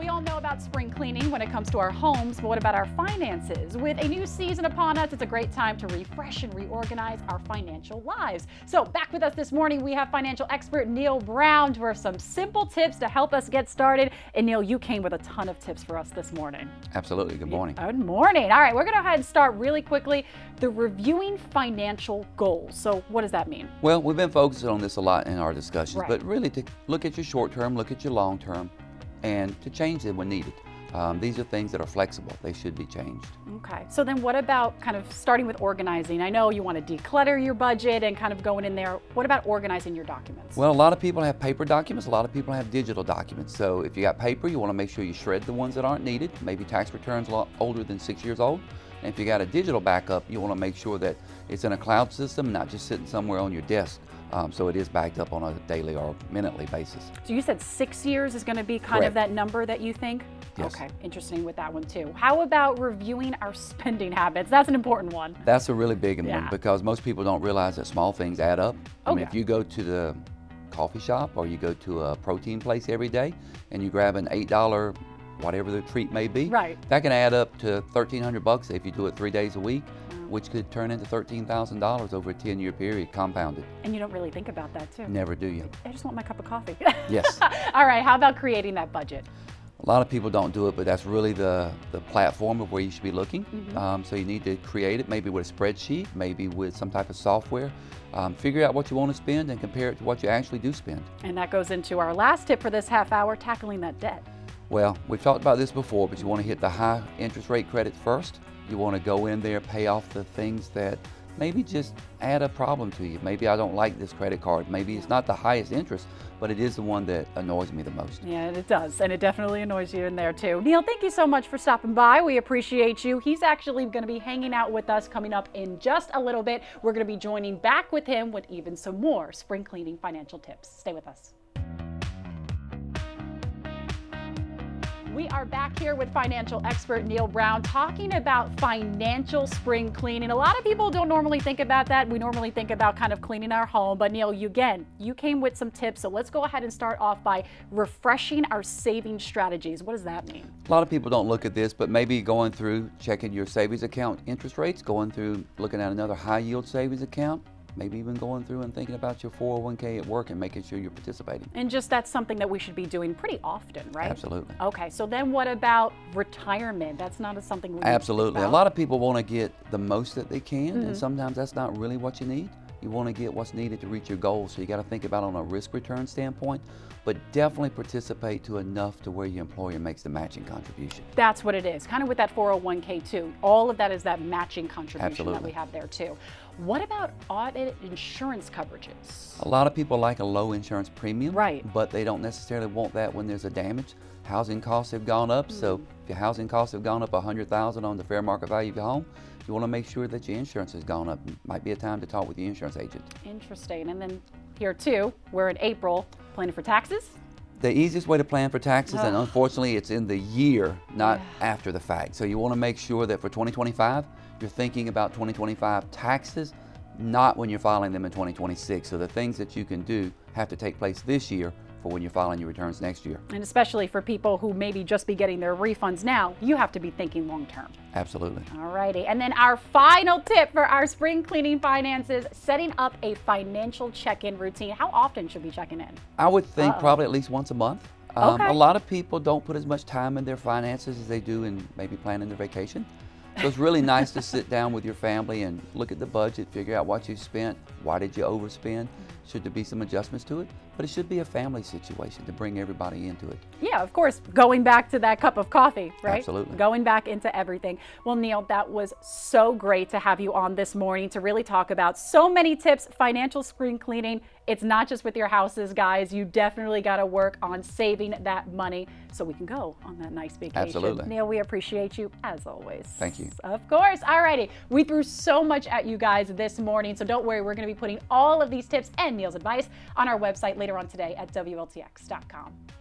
We all know about spring cleaning when it comes to our homes, but what about our finances? With a new season upon us, it's a great time to refresh and reorganize our financial lives. So back with us this morning, we have financial expert Neil Brown for some simple tips to help us get started. And Neil, you came with a ton of tips for us this morning. Absolutely. Good morning. Good morning. All right, we're going to go ahead and start really quickly. The reviewing financial goals. So what does that mean? Well, we've been focusing on this a lot in our discussions, Right. but really to look at your short term, look at your long term, and to change them when needed. These are things that are flexible. They should be changed. Okay, so then what about kind of starting with organizing? I know you want to declutter your budget and kind of going in there. What about organizing your documents? Well, a lot of people have paper documents. A lot of people have digital documents. So if you got paper, you want to make sure you shred the ones that aren't needed. Maybe tax returns a lot older than 6 years old. And if you got a digital backup, you want to make sure that it's in a cloud system, not just sitting somewhere on your desk. So it is backed up on a daily or minutely basis. So you said 6 years is going to be kind of Correct. that number that you think? Yes. Okay, interesting with that one too. How about reviewing our spending habits? That's an important one. That's a really big one Yeah. because most people don't realize that small things add up. I mean, Okay. if you go to the coffee shop or you go to a protein place every day and you grab an $8, whatever the treat may be, Right. that can add up to $1,300 if you do it 3 days a week, which could turn into $13,000 over a 10-year period, compounded. And you don't really think about that too. Never do you. I just want my cup of coffee. Yes. All right, how about creating that budget? A lot of people don't do it, but that's really the platform of where you should be looking. So you need to create it, maybe with a spreadsheet, maybe with some type of software. Figure out what you want to spend and compare it to what you actually do spend. And that goes into our last tip for this half hour, tackling that debt. Well, we've talked about this before, but you want to hit the high interest rate credits first. You want to go in there, pay off the things that maybe just add a problem to you. Maybe I don't like this credit card. Maybe it's not the highest interest, but it is the one that annoys me the most. Yeah, it does, and it definitely annoys you in there too. Neil, thank you so much for stopping by. We appreciate you. He's actually going to be hanging out with us coming up in just a little bit. We're going to be joining back with him with even some more spring cleaning financial tips. Stay with us. We are back here with financial expert Neil Brown talking about financial spring cleaning. A lot of people don't normally think about that. We normally think about kind of cleaning our home. But Neil, you came with some tips. So let's go ahead and start off by refreshing our saving strategies. What does that mean? A lot of people don't look at this, but maybe going through checking your savings account interest rates, going through looking at another high yield savings account, maybe even going through and thinking about your 401k at work and making sure you're participating. And just that's something that we should be doing pretty often, right? Absolutely. Okay, so then what about retirement? That's not something we need to think Absolutely. A about. lot of people want to get the most that they can, and sometimes that's not really what you need. You want to get what's needed to reach your goals. So you got to think about it on a risk return standpoint, but definitely participate to enough to where your employer makes the matching contribution. That's what it is. Kind of with that 401k too. All of that is that matching contribution Absolutely. that we have there too. What about audit insurance coverages? A lot of people like a low insurance premium, Right. but they don't necessarily want that when there's a damage. Housing costs have gone up, so if your housing costs have gone up $100,000 on the fair market value of your home, you want to make sure that your insurance has gone up. Might be a time to talk with your insurance agent. Interesting. And then here too, we're in April, planning for taxes. The easiest way to plan for taxes, and Ugh. unfortunately it's in the year, not after the fact. So you want to make sure that for 2025, you're thinking about 2025 taxes, not when you're filing them in 2026. So the things that you can do have to take place this year for when you're filing your returns next year. And especially for people who maybe just be getting their refunds now, you have to be thinking long term. Absolutely. All righty. And then our final tip for our spring cleaning finances, setting up a financial check-in routine. How often should we be checking in? I would think probably at least once a month. Okay. A lot of people don't put as much time in their finances as they do in maybe planning their vacation. So it's really nice to sit down with your family and look at the budget, figure out what you spent, why did you overspend, should there be some adjustments to it? But it should be a family situation to bring everybody into it. Yeah, of course, going back to that cup of coffee, right? Absolutely. Going back into everything. Well, Neil, that was so great to have you on this morning to really talk about so many tips, financial spring cleaning. It's not just with your houses, guys. You definitely got to work on saving that money so we can go on that nice vacation. Absolutely. Neil, we appreciate you as always. Thank you. Of course. All righty. We threw so much at you guys this morning, so don't worry. We're going to be putting all of these tips and Neil's advice on our website later on today at WLTX.com.